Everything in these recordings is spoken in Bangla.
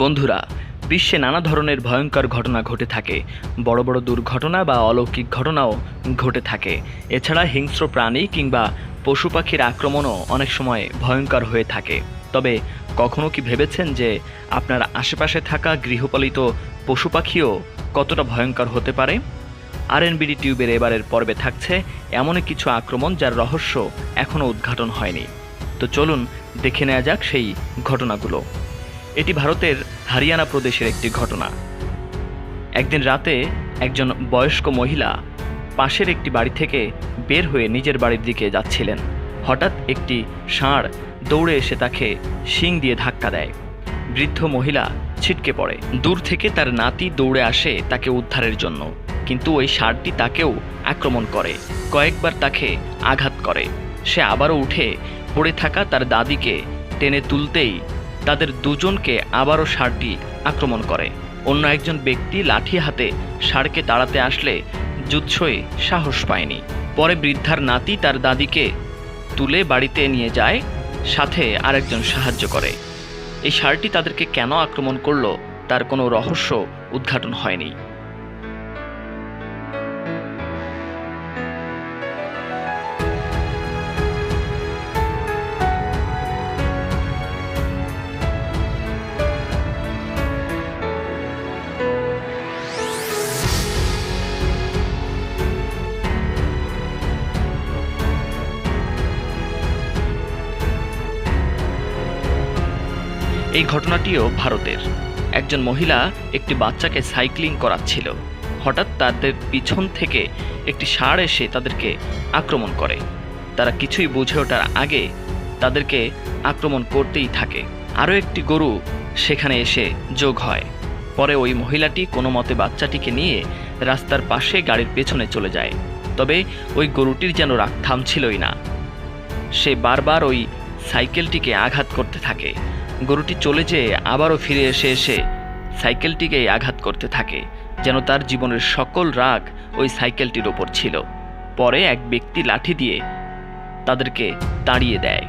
বন্ধুরা, বিশ্বে নানা ধরনের ভয়ঙ্কর ঘটনা ঘটে থাকে। বড় বড় দুর্ঘটনা বা অলৌকিক ঘটনাও ঘটে থাকে। এছাড়া হিংস্র প্রাণী কিংবা পশু পাখির আক্রমণও অনেক সময় ভয়ঙ্কর হয়ে থাকে। তবে কখনো কি ভেবেছেন যে আপনার আশেপাশে থাকা গৃহপালিত পশু পাখিও কতটা ভয়ঙ্কর হতে পারে? আরএনবিডি টিউবের এবারের পর্বে থাকছে এমনই কিছু আক্রমণ যার রহস্য এখনও উদ্ঘাটন হয়নি। তো চলুন দেখে নেওয়া যাক সেই ঘটনাগুলো। এটি ভারতের হরিয়ানা প্রদেশের একটি ঘটনা। একদিন রাতে একজন বয়স্ক মহিলা পাশের একটি বাড়ি থেকে বের হয়ে নিজের বাড়ির দিকে যাচ্ছিলেন। হঠাৎ একটি ষাঁড় দৌড়ে এসে তাকে শিং দিয়ে ধাক্কা দেয়। বৃদ্ধ মহিলা ছিটকে পড়ে। দূর থেকে তার নাতি দৌড়ে আসে তাকে উদ্ধারের জন্য, কিন্তু ওই ষাঁড়টি তাকেও আক্রমণ করে, কয়েকবার তাকে আঘাত করে। সে আবারও উঠে পড়ে থাকা তার দাদিকে টেনে তুলতেই তাদের দুজনকে আবারও ষাঁড়টি আক্রমণ করে। অন্য একজন ব্যক্তি লাঠি হাতে ষাঁড়কে তাড়াতে আসলে যুদ্ধয়ে সাহস পায়নি। পরে বৃদ্ধার নাতি তার দাদিকে তুলে বাড়িতে নিয়ে যায়, সাথে আরেকজন সাহায্য করে। এই ষাঁড়টি তাদেরকে কেন আক্রমণ করলো তার কোনো রহস্য উদ্ঘাটন হয়নি। এই ঘটনাটিও ভারতের। একজন মহিলা একটি বাচ্চাকে সাইক্লিং করাচ্ছিল। হঠাৎ তাদের পিছন থেকে একটি ষাঁড় এসে তাদেরকে আক্রমণ করে। তারা কিছুই বুঝে ওঠার আগে তাদেরকে আক্রমণ করতেই থাকে। আরও একটি গরু সেখানে এসে যোগ হয়। পরে ওই মহিলাটি কোনো মতে বাচ্চাটিকে নিয়ে রাস্তার পাশে গাড়ির পেছনে চলে যায়। তবে ওই গরুটির যেন রাগ থামছিলই না। সে বারবার ওই সাইকেলটিকে আঘাত করতে থাকে। গরুটি চলে যেয়ে আবারও ফিরে এসে সাইকেলটিকেই আঘাত করতে থাকে, যেন তার জীবনের সকল রাগ ওই সাইকেলটির ওপর ছিল। পরে এক ব্যক্তি লাঠি দিয়ে তাদেরকে তাড়িয়ে দেয়।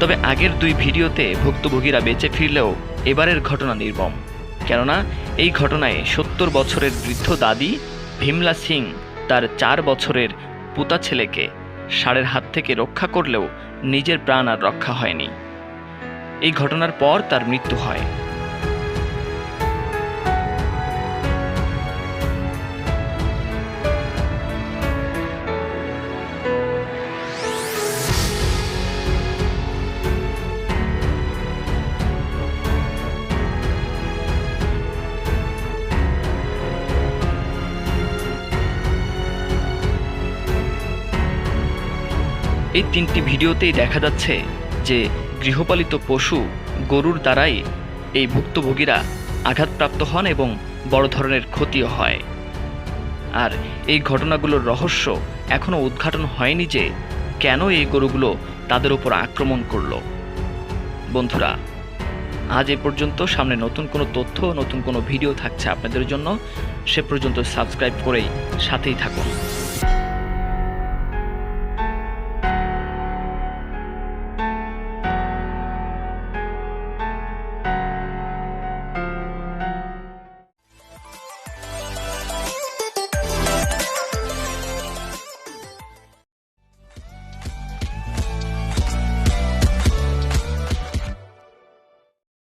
তবে আগের দুই ভিডিওতে ভুক্তভোগীরা বেঁচে ফিরলেও এবারের ঘটনা নির্মম। কেননা এই ঘটনায় ৭০ বছরের বৃদ্ধ দাদি ভীমলা সিং তার ৪ বছরের পুতা ছেলেকে ষাঁড়ের হাত থেকে রক্ষা করলেও নিজের প্রাণ আর রক্ষা হয়নি। এই ঘটনার পর তার মৃত্যু হয়। এই ৩টি ভিডিওতেই দেখা যাচ্ছে যে গৃহপালিত পশু গরুর দ্বারাই এই ভুক্তভোগীরা আঘাতপ্রাপ্ত হন এবং বড় ধরনের ক্ষতিও হয়। আর এই ঘটনাগুলোর রহস্য এখনও উদ্ঘাটন হয়নি যে কেন এই গরুগুলো তাদের উপর আক্রমণ করলো। বন্ধুরা, আজ এ পর্যন্ত। সামনে নতুন কোনো তথ্য, নতুন কোনো ভিডিও থাকছে আপনাদের জন্য। সে পর্যন্ত সাবস্ক্রাইব করেই সাথেই থাকুন।